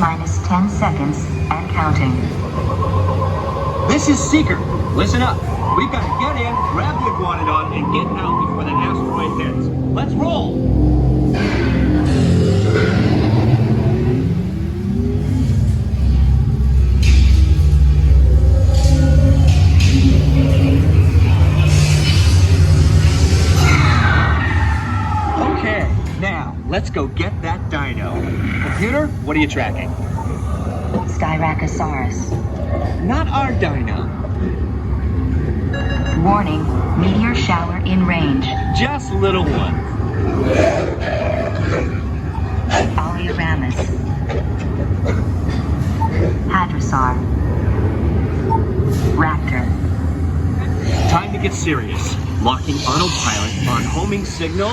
minus 10 seconds and counting. This is Seeker. Listen up. We've got to get in, grab the iguanodon, and get out before that asteroid hits. Let's roll! Okay, now, let's go get that dino. Computer, what are you tracking? Styracosaurus. Not our dino. Warning, meteor shower in range. Just little one. Polyramus. Hadrosaur. Raptor. Time to get serious. Locking autopilot on homing signal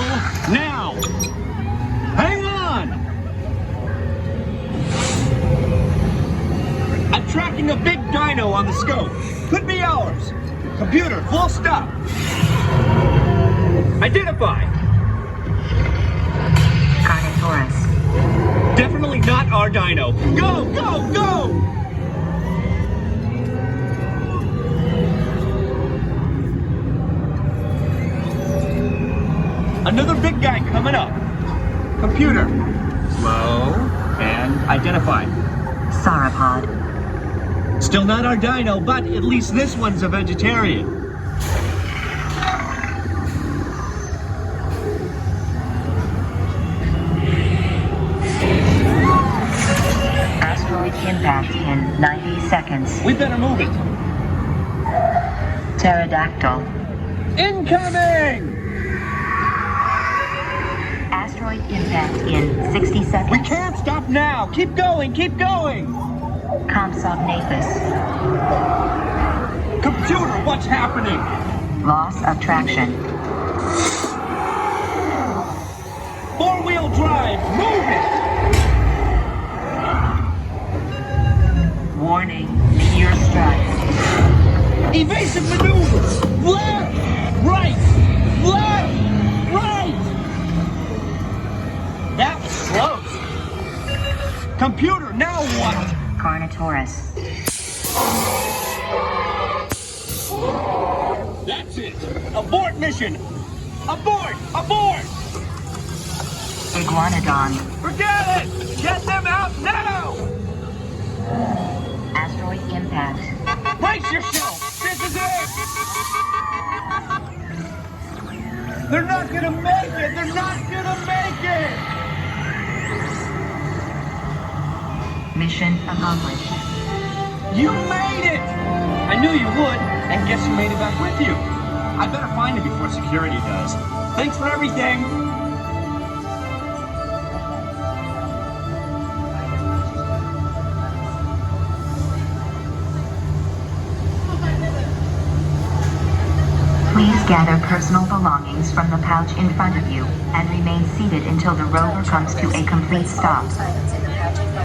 now! Hang on! I'm tracking a big dino on the scope. Could be ours. Computer, full stop. Identify. Carnotaurus. Definitely not our dino. Go, go, go! Another big guy coming up. Computer, slow and identify. Sauropod. Still not our dino, but at least this one's a vegetarian. Asteroid impact in 90 seconds. We better move it. Pterodactyl. Incoming! Asteroid impact in 60 seconds. We can't stop now. Keep going, keep going. Compsognathus. Computer, what's happening? Loss of traction. Four-wheel drive, move it! Warning, meteor strike. Evasive maneuvers! Left! Right! Left! Right! That was close. Computer, now what? Carnotaurus. That's it! Abort mission! Abort! Abort! Iguanodon. Forget it! Get them out now! Asteroid impact. Brace yourself! This is it! They're not gonna make it! They're not gonna make it! Mission accomplished. You made it! I knew you would, and guess who made it back with you? I better find it before security does. Thanks for everything! Please gather personal belongings from the pouch in front of you and remain seated until the rover comes to a complete stop.